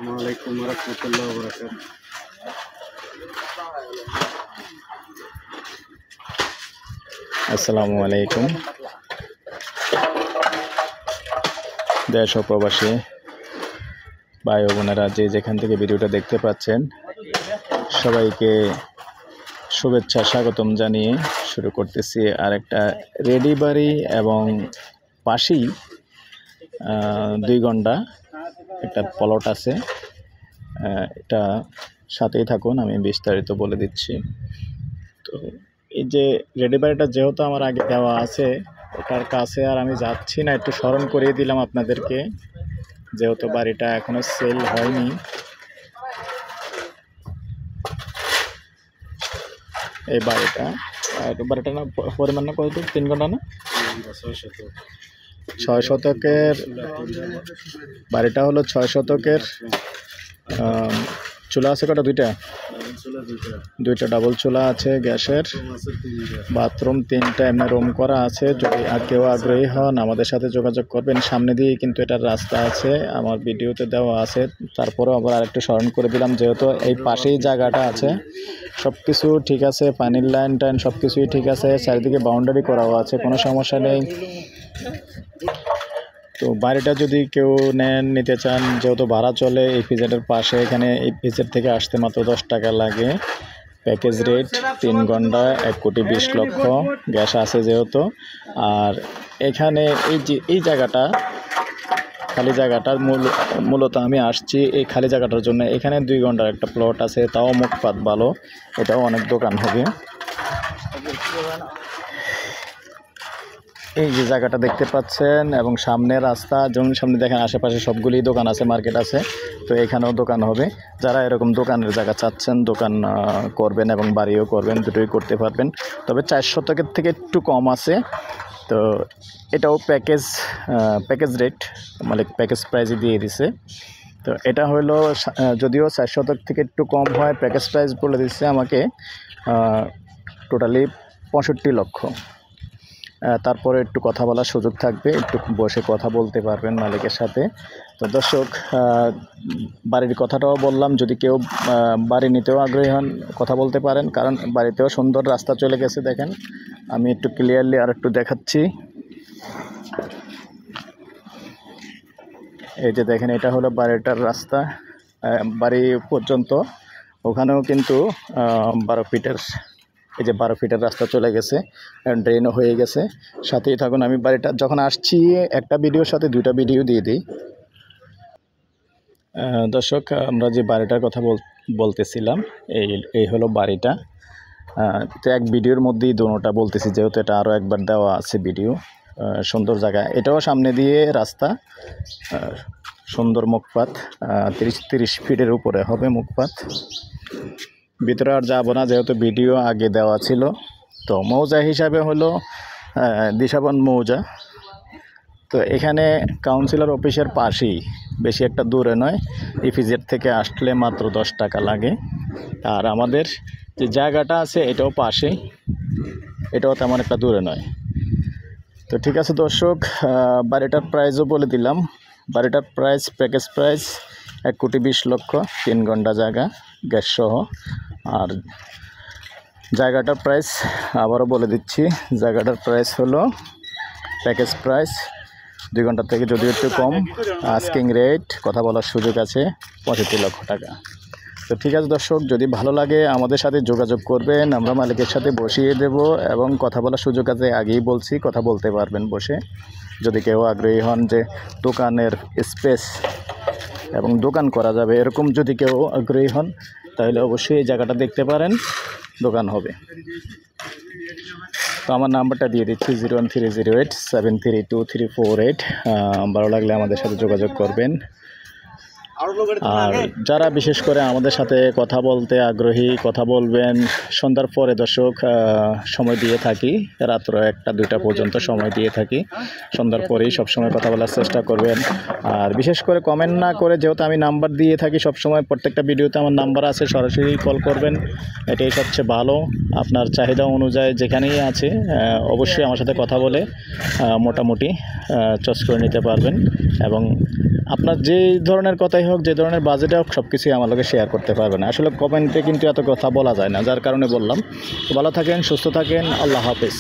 আসসালামু আলাইকুম রহমতুল্লাহ বরকাত। আসসালামু আলাইকুম দেশ ও প্রবাসী ভাই ও বোনেরা যে যেখান থেকে ভিডিওটা দেখতে পাচ্ছেন সবাইকে শুভেচ্ছা স্বাগতম জানিয়ে শুরু করতেছি আর একটা রেডি বাড়ি এবং পাশেই 2 ঘন্টা একটা প্লট আছে। এটা সাথেই থাকুন, আমি বিস্তারিত বলে দিচ্ছি। তো এই যে রেডি বাড়িটা যেহেতু আমার আগে দেওয়া আছে, ওটার কাছে আর আমি যাচ্ছি না, একটু স্মরণ করিয়ে দিলাম আপনাদেরকে, যেহেতু বাড়িটা এখনো সেল হয়নি। এই বাড়িটা না পরিমাণ না কত, 3 ঘন্টা না 6 শতকের বাড়িটা হলো 6 শতকের। চুলা আছে কটা? দুইটা ডাবল চুলা আছে, গ্যাসের বাথরুম 3টা, এমনি রুম করা আছে। যদি কেউ আগ্রহী হন আমাদের সাথে যোগাযোগ করবেন। সামনে দিয়ে কিন্তু এটার রাস্তা আছে, আমার ভিডিওতে দেওয়া আছে। তারপরেও আবার আরেকটু স্মরণ করে দিলাম, যেহেতু এই পাশেই জায়গাটা আছে, সব কিছু ঠিক আছে, পানির লাইন টাইন সব কিছুই ঠিক আছে, চারিদিকে বাউন্ডারি করাও আছে, কোনো সমস্যা নেই। তো বাড়িটা যদি কেউ নিতে চান, যেহেতু ভাড়া চলে এই পিজেটের পাশে, এখানে এই পিজেট থেকে আসতে মাত্র 10 টাকা লাগে। প্যাকেজ রেট 3 ঘন্টা 1,20,00,000, গ্যাস আছে যেহেতু। আর এখানে এই জায়গাটা, খালি জায়গাটার মূলত আমি আসছি এই খালি জায়গাটার জন্য। এখানে 2 ঘন্টার একটা প্লট আছে, তাও মুখপাত ভালো, এটাও অনেক দোকান হবে। এই যে জায়গাটা দেখতে পাচ্ছেন এবং সামনে রাস্তা, যেমন সামনে দেখেন আশেপাশে সবগুলি দোকান আছে, মার্কেট আছে। তো এখানেও দোকান হবে। যারা এরকম দোকানের জায়গা চাচ্ছেন, দোকান করবেন এবং বাড়িও করবেন, দুটোই করতে পারবেন। তবে 4 শতকের থেকে একটু কম আছে। তো এটাও প্যাকেজ রেট, মানে প্যাকেজ প্রাইসে দিয়ে দিছে। তো এটা হলো যদিও 4 শতক থেকে একটু কম হয়, প্যাকেজ প্রাইস বলে দিচ্ছে আমাকে টোটালি 65 লক্ষ। তারপরে একটু কথা বলার সুযোগ থাকবে, একটু বসে কথা বলতে পারবেন মালিকের সাথে। তো দর্শক, বাড়ির কথাটাও বললাম, যদি কেউ বাড়ি নিতেও আগ্রহী হন কথা বলতে পারেন, কারণ বাড়িতেও সুন্দর রাস্তা চলে গেছে। দেখেন, আমি একটু ক্লিয়ারলি আর একটু দেখাচ্ছি। এই যে দেখেন, এটা হলো বাড়িটার রাস্তা, বাড়ি পর্যন্ত। ওখানেও কিন্তু 12 ফিটের, এই যে 12 ফিটের রাস্তা চলে গেছে, ড্রেনও হয়ে গেছে। সাথেই থাকুন, আমি বাড়িটা যখন আসছি একটা ভিডিওর সাথে 2টা ভিডিও দিয়ে দিই। দর্শক, আমরা যে বাড়িটার কথা বলতেছিলাম, এই হলো বাড়িটা। তো এক ভিডিওর মধ্যেই দুটোটা বলতেছি, যেহেতু এটা আরও একবার দেওয়া আছে ভিডিও। সুন্দর জায়গা, এটাও সামনে দিয়ে রাস্তা, সুন্দর মুখপাত, 30 ফিটের উপরে হবে মুখপাত। ভিতরে আর যাবো না, যেহেতু ভিডিও আগে দেওয়া ছিল। তো মৌজা হিসাবে হলো দিশাবন মৌজা। তো এখানে কাউন্সিলর অফিসের পাশেই, বেশি একটা দূরে নয়। ইপিজেড থেকে আসলে মাত্র 10 টাকা লাগে। আর আমাদের যে জায়গাটা আছে এটাও পাশেই, এটাও তেমন একটা দূরে নয়। তো ঠিক আছে দর্শক, বাড়িটার প্রাইসও বলে দিলাম। বাড়িটার প্রাইস, প্যাকেজ প্রাইস 1,20,00,000, 3 ঘন্টা জায়গা, গ্যাস সহ। আর জায়গাটার প্রাইস আবারও বলে দিচ্ছি, জায়গাটার প্রাইস হলো প্যাকেজ প্রাইস 2 ঘন্টা থেকে যদিও একটু কম, আস্কিং রেট, কথা বলার সুযোগ আছে 65 লক্ষ টাকা। তো ঠিক আছে দর্শক, যদি ভালো লাগে আমাদের সাথে যোগাযোগ করবেন, আমরা মালিকের সাথে বসিয়ে দেব এবং কথা বলার সুযোগ আছে, আগেই বলছি, কথা বলতে পারবেন বসে। যদি কেউ আগ্রহী হন যে দোকানের স্পেস এবং দোকান করা যাবে, এরকম যদি কেউ আগ্রহী হন, তাহলে অবশ্যই এই জায়গাটা দেখতে পারেন, দোকান হবে। তো আমার নাম্বারটা দিয়ে দিচ্ছি 01308732348। ভালো লাগলে আমাদের সাথে যোগাযোগ করবেন। আর যারা বিশেষ করে আমাদের সাথে কথা বলতে আগ্রহী, কথা বলবেন সন্ধ্যার পরে দর্শক, সময় দিয়ে থাকি, রাত্র 1টা-2টা পর্যন্ত সময় দিয়ে থাকি। সন্ধ্যার পরেই সবসময় কথা বলার চেষ্টা করবেন। আর বিশেষ করে কমেন্ট না করে, যেহেতু আমি নাম্বার দিয়ে থাকি সবসময়, প্রত্যেকটা ভিডিওতে আমার নাম্বার আছে, সরাসরি কল করবেন, এটাই সবচেয়ে ভালো। আপনার চাহিদা অনুযায়ী যেখানেই আছে অবশ্যই আমার সাথে কথা বলে মোটামুটি চয়েস করে নিতে পারবেন। এবং আপনার যে ধরনের কথাই হোক, যে ধরনের বাজেটে হোক, সব কিছুই আমার লগে শেয়ার করতে পারবেন। আসলে কমেন্টে কিন্তু এত কথা বলা যায় না, যার কারণে বললাম। ভালো থাকেন, সুস্থ থাকেন, আল্লাহ হাফেজ।